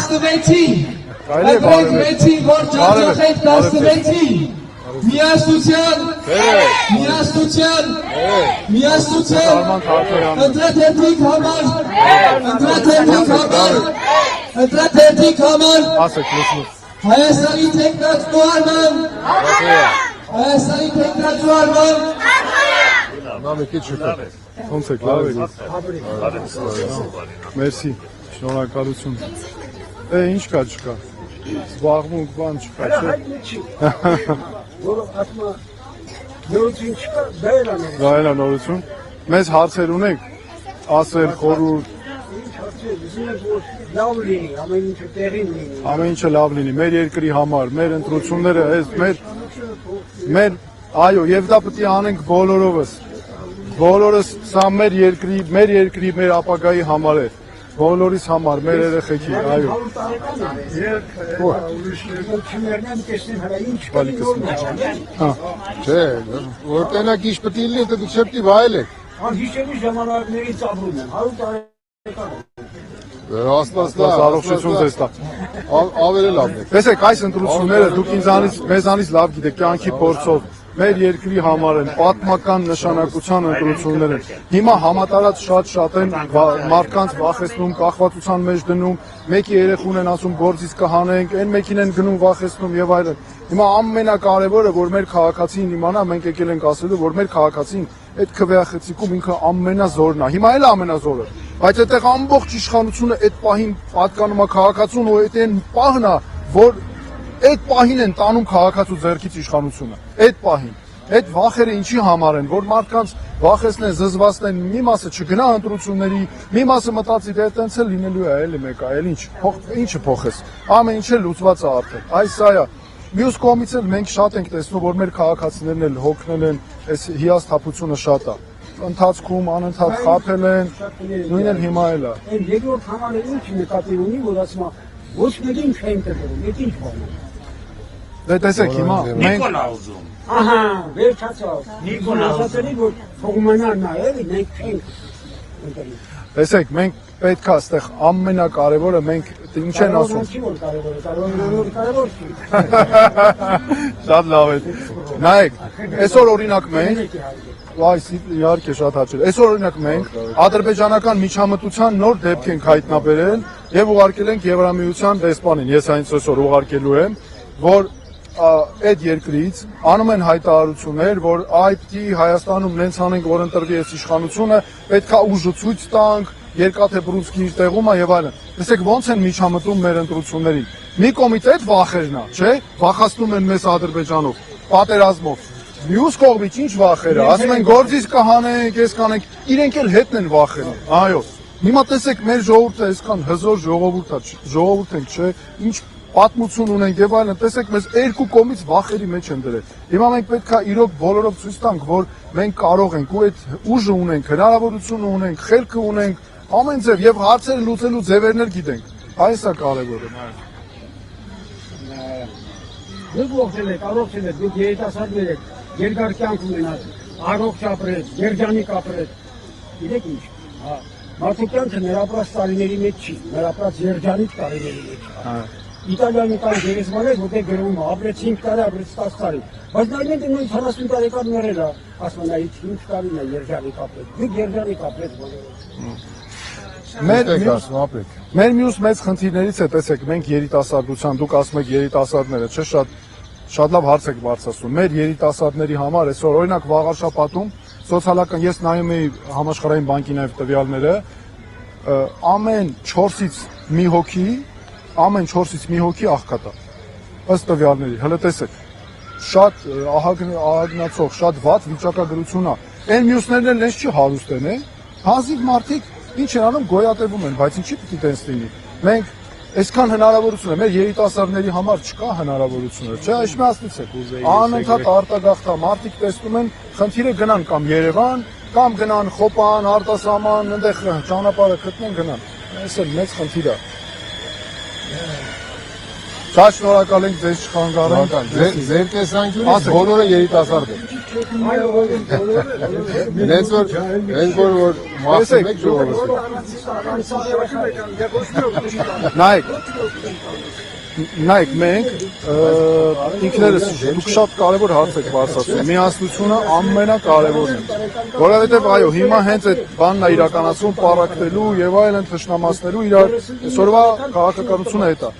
16-ին, Մեծին, որ ջախջախենք 16-ին, միասնության, ընտրաթերթիկ համար, Հայաստանի թեկնածու արման, Նավեկի չկա, ոնց եք, լավ եք, մերսի, շնորհակալություն, ինչ կա չկա, զբաղմունք բան չկա, չէ, դա էլ է նորություն, մեզ հարցեր ունենք, ասել, խորհուրդ, ամեն ինչը լավ լինի, մեր երկրի համար, մեր ընտրությունները, այո, և դա պետք է անենք բոլորս, սա մեր երկրի, մեր ապագայի համար է, բոլորիս համար, մեր երեխեքի, այո։ Չէ, որ տենակ ինչ պետք է լինի, դուք չպետք է վայելեք։ Անհիշելի ժամանակներից ապրում են, 100 տարեկան։ Առողջություն ձեզ տա։ Ավելի լավն է։ Տեսեք, այս ընտրությունները դուք մեզանից լավ գիտեք, կյանքի փորձով, մեր երկրի համար են, պատմական նշանակության ընտրություններ են։ Հիմա համատարած շատ են մարդկանց վախեցնում, կախվածության մեջ դնում, մեկի երեխուն են ասում գործից կհանենք, այն մեկին են գնում վախեցնում եւ այլն։ Հիմա ամենակարևորը, որ մեր քաղաքացին իմանա, մենք եկել ենք ասելու, որ մեր քաղաքացին այդ քվեախցիկում ինքը ամենազորն է։ Հիմա էլ ամենազորը, բայց այդտեղ ամբողջ իշխանությունը այդ պահին պատկանում է քաղաքացուն ու այդ այն պահն է, որ այդ պահին են տանում քաղաքացու ձեռքից իշխանությունը, այդ պահին, այդ վախերը ինչի համար են, որ մարդկանց վախեցնեն, զզվացնեն, մի մասը չգնա ընտրությունների, մի մասը մտածի, դե այդտենց էլ լինելու է, էլի մեկ է, էլ ինչը փոխես, ամեն ինչ էլ լուծված է արդեն, այս սա է, մյուս կողմից էլ մենք շատ ենք տեսնում, որ մեր քաղաքացիներն էլ հոգնել են, այս հիասթափությունը շատ է, ընթացքում անընդհատ խաբել են, նույնն էլ հիմա էլ է։ Այն երկրորդ համարը ինչ նկատի ունի, որ ասում է, ոչ մեկին չեն տրվում, այդ ինչ բան է։ Դե տեսեք հիմա մենք Ահա, վերջացավ։ Նիկոլ ասացի, որ թողմանան նայել, մենք չենք ընտրի։ Տեսեք, մենք պետք է այստեղ ամենակարևորը մենք ինչ են ասում։ Շատ լավ է։ Նայեք, այսօր օրինակ մենք այս իհարկե շատ հաճելի։ Այսօր օրինակ մենք ադրբեջանական միջամտության նոր դեպք ենք հայտնաբերել եւ ուղարկել ենք Եվրամիության դեսպանին։ Ես այսօր ուղարկելու եմ, որ այդ երկրից անում են հայտարարություններ, որ այդի Հայաստանում նենց անենք, որ ընտրվի այս իշխանությունը, պետքա ուժը ցույց տանք, երկաթե բռունցքի իր տեղում է եւ այլն։ Տեսեք ոնց են միջամտում մեր ընտրություններին։ Մի կողմից այդ վախերն է, չէ՞, վախացնում են մեզ Ադրբեջանով, պատերազմով։ Մյուս կողմից ինչ վախերը, ասում են գործից կհանենք, ես կանենք, իրենք էլ հետն են վախենում։ Այո։ Հիմա տեսեք մեր ժողովուրդը այսքան հզոր ժողովուրդ ենք, չէ՞, ինչ պատմություն ունենք եւ այլն, տեսեք մեզ երկու կողմից վախերի մեջ են դրել։ Հիմա մենք պետքա իրոք բոլորով ցույց տանք, որ մենք կարող ենք ու այդ ուժը ունենք, հնարավորությունը ունենք, խելքը ունենք, ամեն ձև եւ հարցերը լուծելու ձևերներ գիտենք։ Այս է կարևորը։ Դուք ողջել եք, առողջել եք, դուք երիտասարդներ եք, երկար կյանք ունենաք, առողջ ապրեք, երջանիկ ապրեք։ Գիտեք ինչ։ Մարդու կյանքը ներապրած տարիների մեջ չի, ներապրած երջանիկ տարիների մեջ։ Իտալիայում կան գերեզմաներ, որտեղ գրում է, ապրեց 5 տարի, ապրեց 10 տարի։ Բայց նայեք նույն 40 տարեկան մեռելա, ասում են, այդ 5 տարին է երջանիկ ապրեց։ Դուք երջանիկ ապրեց բոլորը։ Մեր մյուս մեծ խնդիրներից է, տեսեք, մենք երիտասարդության, դուք ասում եք երիտասարդները, չէ՞ շատ լավ հարց եք բարձրացնում։ Մեր երիտասարդների համար այսօր օրինակ Վաղարշապատում սոցիալական ես նայում էի համաշխարհային բանկի նաև տվյալները, ամեն 4-ից մի հոգի աղքատ է, ըստ տվյալների, հələ տեսեք, շատ ահագնացող, շատ վատ վիճակագրություն է, այն մյուսներն էլ նենց չի հարուստ են, հազիվ մարդիկ ինչ են անում, գոյատևում են, բայց ինչի պիտի տենց լինի, մենք այսքան հնարավորություն է, մեր երիտասարդների համար չկա հնարավորություններ, չէ, այսմասնից է, անընդհատ արտագաղթ է, մարդիկ տեսնում են, խնդիրը գնան կամ Երևան, կամ գնան Խոպան, արտասահման, այնտեղ ճանապարհը գտնեն գնան, այս էլ մեծ խնդիր է։ Շատ շնորհակալ ենք ձեզ չխանգարենք։ Ձեր տեսանկյունից բոլորը երիտասարդ են։ Նենց որ մասում եք ժողովրդի։ Նայեք, մենք ինքներս դուք շատ կարևոր հարց եք բարձրացնում։ Միասնությունը ամենակարևորն է։ Որովհետև այո, հիմա հենց այդ բանն է իրականացվում պարակտելու եւ այլն թշնամասնելու իրար այսօրվա քաղաքականությունը հետ է։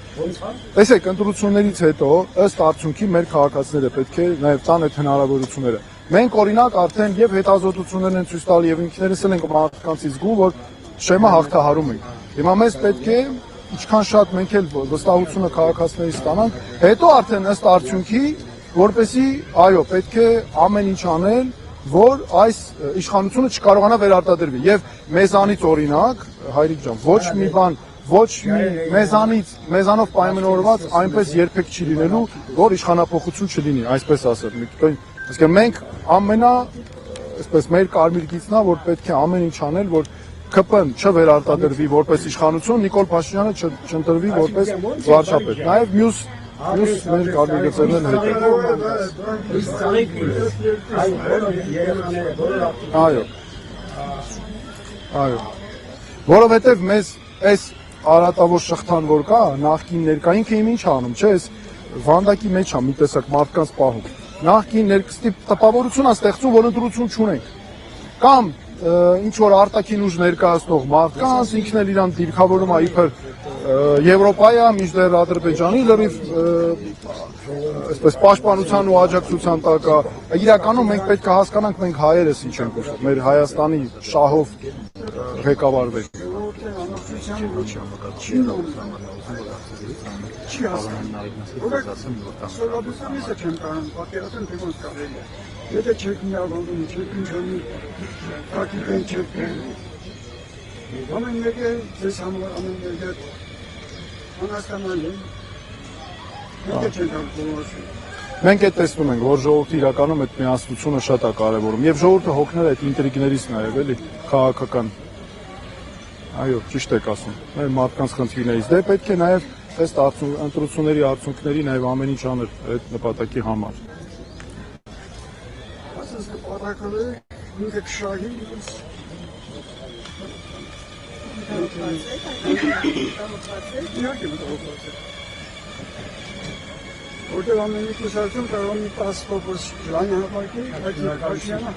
Տեսեք, ընտրություններից հետո ըստ արդյունքի մեր քաղաքացիները պետք է նաեւ տան այդ հնարավորությունները։ Մենք օրինակ արդեն եւ հետազոտություններ են ցույց տալ եւ ինքներս էլ ենք մարդկանցից զգում, որ շեմը հաղթահարում ենք։ Հիմա մեզ պետք է ինչքան շատ մենք էլ վստահությունը քաղաքացիներից ստանանք, հետո արդեն ըստ արդյունքի, որպեսզի այո, պետք է ամեն ինչ անել, որ այս իշխանությունը չկարողանա վերարտադրվի։ Եվ մեզանից օրինակ, հայրիկ ջան, ոչ մի բան, ոչ մի մեզանով պայմանավորված այնպես երբեք չի լինելու, որ իշխանափոխություն չլինի, այսպես ասել։ Իսկ մենք այսպես մեր կարմիր գիծն է, որ պետք է ամեն ինչ անել, որ ԿՊ-ն չվերարտադրվի որպես իշխանություն, Նիկոլ Փաշինյանը չընտրվի որպես վարչապետ։ Նաև մյուս մեր կարծիքներն էլ հետ են։ Այո։ Որովհետև մեզ այս արատավոր շղթան որ կա, նախկին ներկային քիմ ինչ անում, չէ՞, այս վանդակի մեջ է մի տեսակ մարդկանց պահում։ Նախկին ներկստի տպավորություն է ստեղծում, որ ընտրություն չունենք։ Կամ ինչ որ արտաքին ուժ ներկայացնող մարդկանց ինքն էլ իրան դիրքավորում է իբր Եվրոպայա, մինչդեռ Ադրբեջանի լրիվ այսպես պաշտպանության ու աջակցության տակ է։ Իրականում մենք պետք է հասկանանք մենք հայերս ինչ ենք ուզում, մեր Հայաստանի շահով ղեկավարվել։ Չի հասկանում։ Սովորաբուսանից չեմ կարող պատկերացնել թե ոնց կարելի է։ Եթե չեք միավորվում, չեք ինչանի, տակիկեն չեք ամեն մեկը ձեզ համար ամեն մեկը անհասկանալի է։ Մենք չենք կարող։ Մենք այդ տեսնում ենք, որ ժողովրդի իրականում այդ միասնությունը շատ է կարևորում եւ ժողովուրդը հոգնել այդ ինտրիգներից նաեւ էլի քաղաքական։ Այո, ճիշտ եք ասում։ Մեր մարդկանց խնդիրներից դե պետք է նաեւ ըստ ընտրությունների արդյունքների նաեւ ամեն ինչ անել այդ նպատակի համար։ Ասես նպատակը ինքը քշահի Որտեղ ամեն ինչ ուսացում կարող մի 10% լայն հավաքի, այդ Փաշինյանը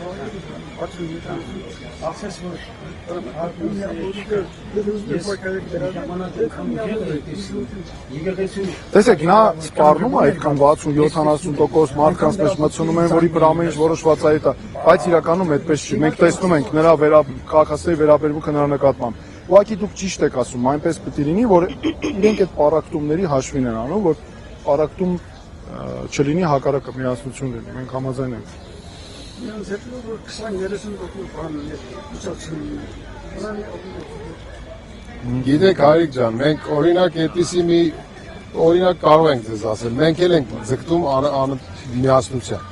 ասես որ Տեսեք, նա սպառնում է այդքան 60-70% մարդկանց մեջ մտցնում են, որի վրա ամեն ինչ որոշված է դա, բայց իրականում այդպես չի։ Մենք տեսնում ենք նրա քաղաքացիների վերաբերմունքը նրա նկատմամբ։ Ուղղակի դուք ճիշտ եք ասում, այնպես պետք է լինի, որ իրենք այդ պարակտումների հաշվին են անում, որ պարակտում չլինի հակառակը միասնություն լինի, մենք համաձայն ենք։ Նրանց հետ որ 20-30% բան է, Գիտեք Հարիկ ջան, մենք օրինակ այդպիսի մի օրինակ կարող ենք ձեզ ասել, մենք էլ ենք ձգտում միասնության։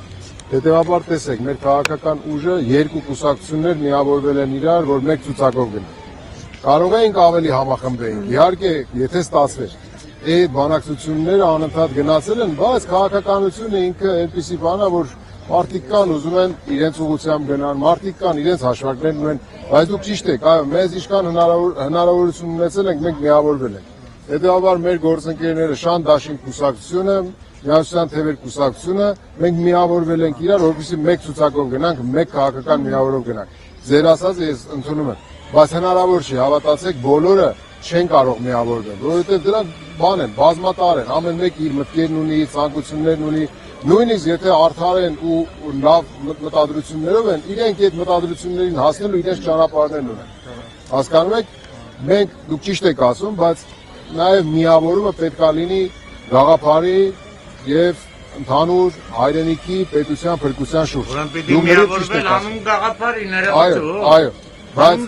Հետևաբար տեսեք, մեր քաղաքական ուժը երկու կուսակցություններ միավորվել են իրար, որ մեկ ցուցակով գնան։ Կարող ենք ավելի համախմբեինք, իհարկե, եթե ստացվեր։ Այդ բանակցությունները անընդհատ գնացել են, բայց քաղաքականությունը ինքը այնպիսի բան է, որ մարդիկ կան ուզում են իրենց ուղղությամբ գնան, մարդիկ կան իրենց հաշվարկներ ունեն, բայց դուք ճիշտ եք, այո, մեզ ինչքան հնարավորություն ունեցել ենք, մենք միավորվել ենք։ Հետևաբար մեր գործընկերները Շան Դաշին կուսակցությունը, Միասնության թևեր կուսակցությունը, մենք միավորվել ենք իրար, որպեսզի մեկ ցուցակով գնանք, մեկ քաղաքական միավորով գնանք։ Ձեր ասածը ես ընդունում եմ, բայց հնարավոր չի, հավատացեք, բոլորը չեն կարող միավորվել, որովհետև դրանք բան են, բազմատար են, ամեն մեկ իր մտքերն ունի, ցանկություններն ունի, նույնիսկ եթե արդար են ու լավ մտադրություններով են, իրենք այդ մտադրություններին հասնելու իրենց ճանապարհներն ունեն։ Հասկանում եք, մենք դուք ճիշտ եք ասում, բայց նաև միավորումը պետք է լինի գաղափարի եւ ընդհանուր հայրենիքի պետության փրկության շուրջ։ Ուրեմն պիտի միավորվել անուն գաղափարի ներողություն։ Այո, բայց